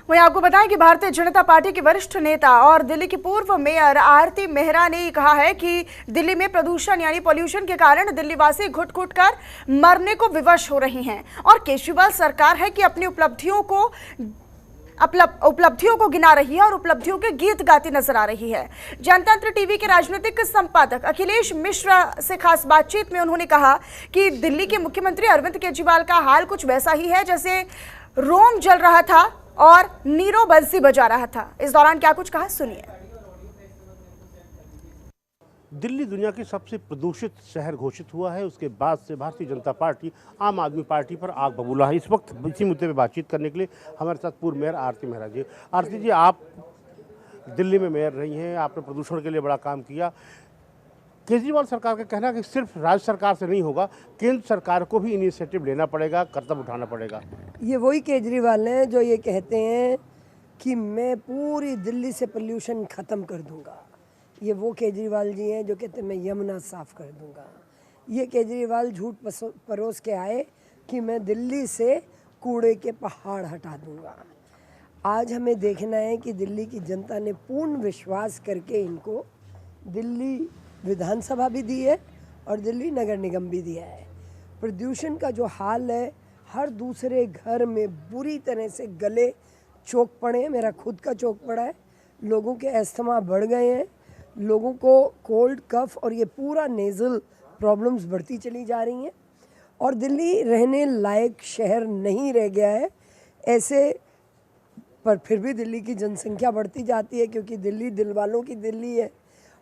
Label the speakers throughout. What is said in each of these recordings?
Speaker 1: वहीं आपको बताएं कि भारतीय जनता पार्टी के वरिष्ठ नेता और दिल्ली की पूर्व मेयर आरती मेहरा ने कहा है कि दिल्ली में प्रदूषण यानी पॉल्यूशन के कारण दिल्ली वासी घुट घुट कर मरने को विवश हो रही हैं और केजरीवाल सरकार है कि अपनी उपलब्धियों को गिना रही है और उपलब्धियों के गीत गाती नजर आ रही है। जनतंत्र टीवी के राजनीतिक संपादक अखिलेश मिश्रा से खास बातचीत में उन्होंने कहा कि दिल्ली के मुख्यमंत्री अरविंद केजरीवाल का हाल कुछ वैसा ही है जैसे रोम जल रहा था और नीरो बंसी बजा रहा था। इस दौरान क्या कुछ कहा, सुनिए।
Speaker 2: दिल्ली दुनिया की सबसे प्रदूषित शहर घोषित हुआ है। उसके बाद से भारतीय जनता पार्टी आम आदमी पार्टी पर आग बबूला है। इस वक्त इसी मुद्दे पे बातचीत करने के लिए हमारे साथ पूर्व मेयर आरती मेहरा जी। आरती जी, आप दिल्ली में मेयर रही हैं, आपने प्रदूषण के लिए बड़ा काम किया। केजरीवाल सरकार का कहना है कि सिर्फ राज्य सरकार से नहीं होगा, केंद्र सरकार को भी इनिशिएटिव लेना पड़ेगा, कदम उठाना पड़ेगा।
Speaker 3: ये वही केजरीवाल हैं जो ये कहते हैं कि मैं पूरी दिल्ली से पोल्यूशन ख़त्म कर दूंगा। ये वो केजरीवाल जी हैं जो कहते हैं मैं यमुना साफ़ कर दूंगा। ये केजरीवाल झूठ परोस के आए कि मैं दिल्ली से कूड़े के पहाड़ हटा दूंगा। आज हमें देखना है कि दिल्ली की जनता ने पूर्ण विश्वास करके इनको दिल्ली विधानसभा भी दी है और दिल्ली नगर निगम भी दिया है। प्रदूषण का जो हाल है, हर दूसरे घर में बुरी तरह से गले चोक पड़े हैं। मेरा खुद का चोक पड़ा है। लोगों के अस्थमा बढ़ गए हैं, लोगों को कोल्ड कफ और ये पूरा नेज़ल प्रॉब्लम्स बढ़ती चली जा रही हैं और दिल्ली रहने लायक शहर नहीं रह गया है। ऐसे पर फिर भी दिल्ली की जनसंख्या बढ़ती जाती है क्योंकि दिल्ली दिल वालों की दिल्ली है।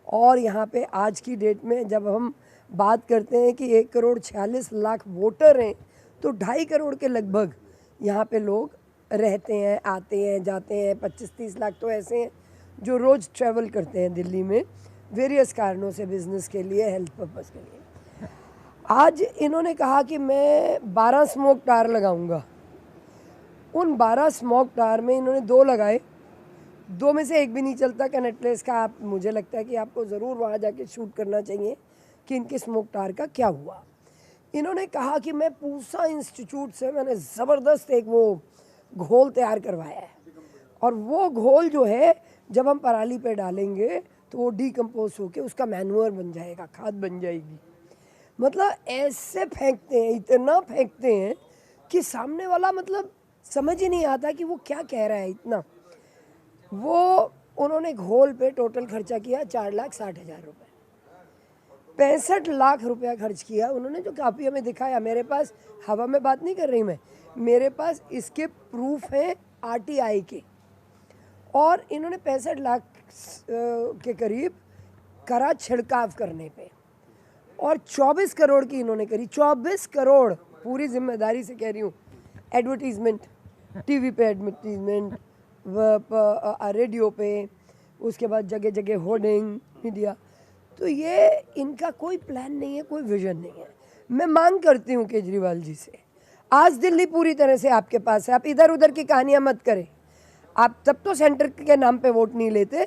Speaker 3: और यहाँ पे आज की डेट में जब हम बात करते हैं कि 1,46,00,000 वोटर हैं तो 2.5 करोड़ के लगभग यहाँ पे लोग रहते हैं, आते हैं, जाते हैं। 25-30 लाख तो ऐसे हैं जो रोज़ ट्रैवल करते हैं दिल्ली में वेरियस कारणों से, बिजनेस के लिए, हेल्थ पर्पस के लिए। आज इन्होंने कहा कि मैं 12 स्मोक टार लगाऊंगा। उन 12 स्मोक टार में इन्होंने 2 लगाए, 2 में से एक भी नहीं चलता कनेक्ट प्लेस का। आप, मुझे लगता है कि आपको ज़रूर वहाँ जाके शूट करना चाहिए कि इनके स्मोक टार का क्या हुआ। इन्होंने कहा कि मैं पूसा इंस्टीट्यूट से मैंने ज़बरदस्त एक वो घोल तैयार करवाया है और वो घोल जो है जब हम पराली पे डालेंगे तो वो डीकम्पोज होके उसका मैन्योर बन जाएगा, खाद बन जाएगी। मतलब ऐसे फेंकते हैं, इतना फेंकते हैं कि सामने वाला मतलब समझ ही नहीं आता कि वो क्या कह रहा है इतना। वो उन्होंने घोल पे टोटल खर्चा किया 4,60,000 रुपये। 65 लाख रुपया खर्च किया उन्होंने, जो काफ़ी हमें दिखाया। मेरे पास, हवा में बात नहीं कर रही मैं, मेरे पास इसके प्रूफ हैं RTI के। और इन्होंने 65 लाख के करीब करा छिड़काव करने पे और 24 करोड़ की इन्होंने करी। 24 करोड़, पूरी जिम्मेदारी से कह रही हूँ। एडवर्टीजमेंट, टीवी पे एडवर्टीजमेंट, रेडियो पे, उसके बाद जगह जगह होर्डिंग, मीडिया। तो ये इनका कोई प्लान नहीं है, कोई विजन नहीं है। मैं मांग करती हूँ केजरीवाल जी से, आज दिल्ली पूरी तरह से आपके पास है, आप इधर उधर की कहानियाँ मत करें। आप तब तो सेंटर के नाम पे वोट नहीं लेते,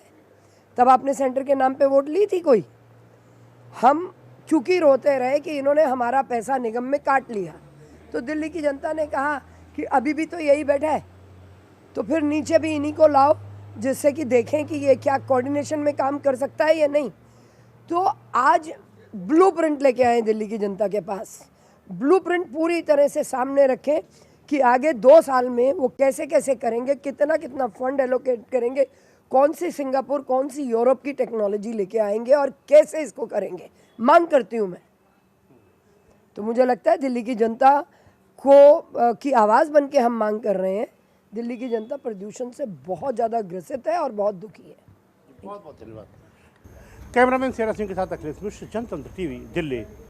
Speaker 3: तब आपने सेंटर के नाम पे वोट ली थी कोई? हम चूँकि रोते रहे कि इन्होंने हमारा पैसा निगम में काट लिया, तो दिल्ली की जनता ने कहा कि अभी भी तो यही बैठा है, तो फिर नीचे भी इन्हीं को लाओ जिससे कि देखें कि ये क्या कोऑर्डिनेशन में काम कर सकता है या नहीं। तो आज ब्लूप्रिंट लेके आए दिल्ली की जनता के पास। ब्लूप्रिंट पूरी तरह से सामने रखें कि आगे 2 साल में वो कैसे कैसे करेंगे, कितना कितना फंड एलोकेट करेंगे, कौन सी सिंगापुर, कौन सी यूरोप की टेक्नोलॉजी लेके आएंगे और कैसे इसको करेंगे। मांग करती हूँ मैं। तो मुझे लगता है दिल्ली की जनता को की आवाज़ बन के हम मांग कर रहे हैं। दिल्ली की जनता प्रदूषण से बहुत ज़्यादा ग्रसित है और बहुत दुखी है।
Speaker 2: बहुत बहुत धन्यवाद। कैमरामैन शेरा सिंह के साथ अखिलेश मिश्र, जनतंत्र टीवी, दिल्ली।